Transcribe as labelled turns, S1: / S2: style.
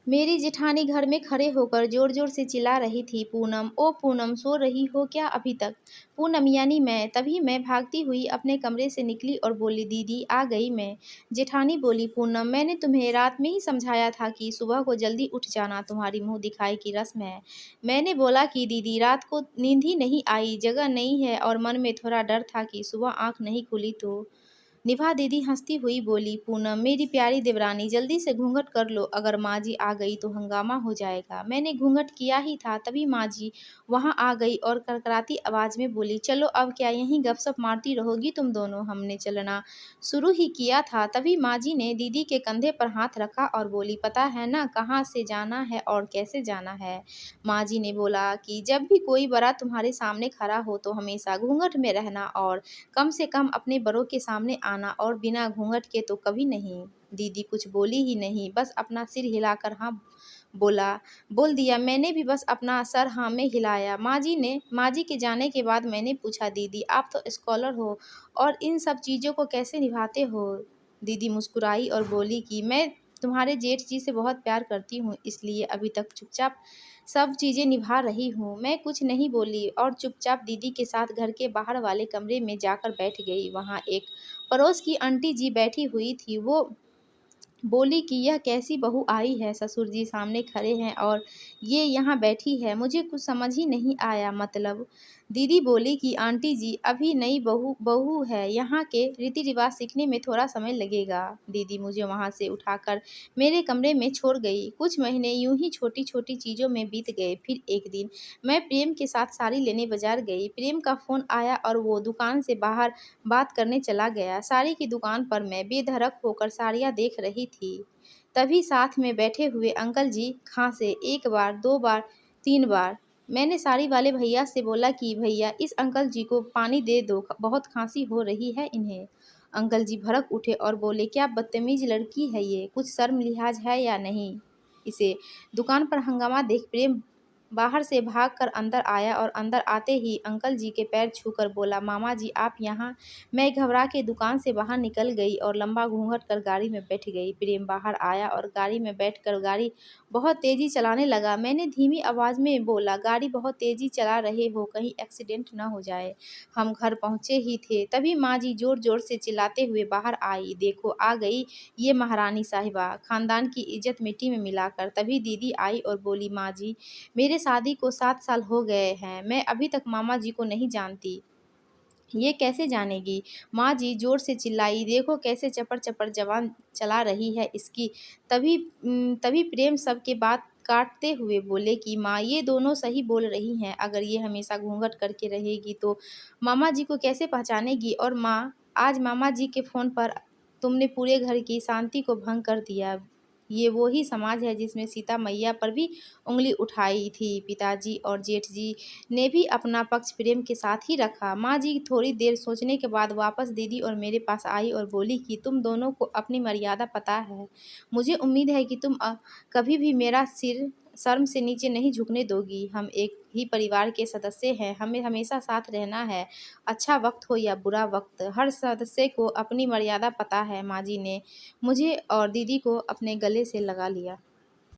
S1: मेरी जेठानी घर में खड़े होकर जोर-जोर से चिल्ला रही थी, "पूनम, ओ पूनम, सो रही हो क्या अभी तक?" पूनम यानी मैं। तभी मैं भागती हुई अपने कमरे से निकली और बोली, "दीदी, आ गई मैं।" जेठानी बोली, "पूनम, मैंने तुम्हें रात में ही समझाया था कि सुबह को जल्दी उठ जाना, तुम्हारी मुँह दिखाई की रस्म है।" मैंने बोला कि दीदी, रात को नींद ही नहीं आई, जगह नहीं है और मन में थोड़ा डर था कि सुबह आँख नहीं खुली तो। निभा दीदी हंसती हुई बोली, "पूनम, मेरी प्यारी देवरानी, जल्दी से घूंघट कर लो, अगर माँ जी आ गई तो हंगामा हो जाएगा।" मैंने घूंघट किया ही था, तभी माँ जी वहाँ आ गई और करकराती आवाज़ में बोली, "चलो अब क्या यहीं गपशप मारती रहोगी तुम दोनों?" हमने चलना शुरू ही किया था, तभी माँ जी ने दीदी के कंधे पर हाथ रखा और बोली, "पता है ना कहाँ से जाना है और कैसे जाना है?" माँ जी ने बोला कि जब भी कोई बड़ा तुम्हारे सामने खड़ा हो तो हमेशा घूंघट में रहना और कम से कम अपने बड़ों के सामने आना, और बिना घूंघट के तो कभी नहीं। दीदी कुछ बोली ही नहीं, बस अपना सिर हिलाकर हाँ बोला बोल दिया। मैंने भी बस अपना सर हाँ में हिलाया। माँ जी के जाने के बाद मैंने पूछा, "दीदी, आप तो स्कॉलर हो और इन सब चीज़ों को कैसे निभाते हो?" दीदी मुस्कुराई और बोली कि मैं तुम्हारे जेठ जी से बहुत प्यार करती हूँ, इसलिए अभी तक चुपचाप सब चीज़ें निभा रही हूँ। मैं कुछ नहीं बोली और चुपचाप दीदी के साथ घर के बाहर वाले कमरे में जाकर बैठ गई। वहाँ एक पड़ोस की आंटी जी बैठी हुई थी। वो बोली कि यह कैसी बहू आई है, ससुर जी सामने खड़े हैं और ये यहाँ बैठी है, मुझे कुछ समझ ही नहीं आया। मतलब दीदी बोली कि आंटी जी, अभी नई बहू बहू है, यहाँ के रीति रिवाज सीखने में थोड़ा समय लगेगा। दीदी मुझे वहाँ से उठाकर मेरे कमरे में छोड़ गई। कुछ महीने यूं ही छोटी छोटी चीज़ों में बीत गए। फिर एक दिन मैं प्रेम के साथ साड़ी लेने बाजार गई। प्रेम का फ़ोन आया और वो दुकान से बाहर बात करने चला गया। साड़ी की दुकान पर मैं बेधड़क होकर साड़ियाँ देख रही थी। तभी साथ में बैठे हुए अंकल जी खांसे, 1 बार, 2 बार, 3 बार। मैंने साड़ी वाले भैया से बोला कि भैया, इस अंकल जी को पानी दे दो, बहुत खांसी हो रही है इन्हें। अंकल जी भड़क उठे और बोले, क्या बदतमीज लड़की है ये, कुछ शर्म लिहाज है या नहीं इसे। दुकान पर हंगामा देख प्रेम बाहर से भागकर अंदर आया और अंदर आते ही अंकल जी के पैर छूकर बोला, मामा जी आप यहाँ। मैं घबरा के दुकान से बाहर निकल गई और लंबा घूंघट कर गाड़ी में बैठ गई। प्रेम बाहर आया और गाड़ी में बैठकर गाड़ी बहुत तेज़ी चलाने लगा। मैंने धीमी आवाज़ में बोला, गाड़ी बहुत तेज़ी चला रहे हो, कहीं एक्सीडेंट ना हो जाए। हम घर पहुँचे ही थे, तभी माँ जी ज़ोर ज़ोर से चिल्लाते हुए बाहर आई, देखो आ गई ये महारानी साहिबा, खानदान की इज्जत मिट्टी में मिलाकर। तभी दीदी आई और बोली, माँ जी, मेरे शादी को 7 साल हो गए हैं, मैं अभी तक मामा जी को नहीं जानती। ये कैसे जानेगी? माँ जी ज़ोर से चिल्लाई, देखो कैसे चपड़-चपड़ ज़बान चला रही है इसकी। तभी प्रेम सबके बात काटते हुए बोले कि माँ, ये दोनों सही बोल रही हैं, अगर ये हमेशा घूँघट करके रहेगी तो मामा जी को कैसे पहचानेगी? और माँ, आज मामा जी के फ़ोन पर तुमने पूरे घर की शांति को भंग कर दिया। ये वो ही समाज है जिसमें सीता मैया पर भी उँगली उठाई थी। पिताजी और जेठ जी ने भी अपना पक्ष प्रेम के साथ ही रखा। माँ जी थोड़ी देर सोचने के बाद वापस दीदी और मेरे पास आई और बोली कि तुम दोनों को अपनी मर्यादा पता है। मुझे उम्मीद है कि तुम कभी भी मेरा सिर शर्म से नीचे नहीं झुकने दोगी। हम एक ही परिवार के सदस्य हैं, हमें हमेशा साथ रहना है। अच्छा वक्त हो या बुरा वक्त, हर सदस्य को अपनी मर्यादा पता है। माँ जी ने मुझे और दीदी को अपने गले से लगा लिया।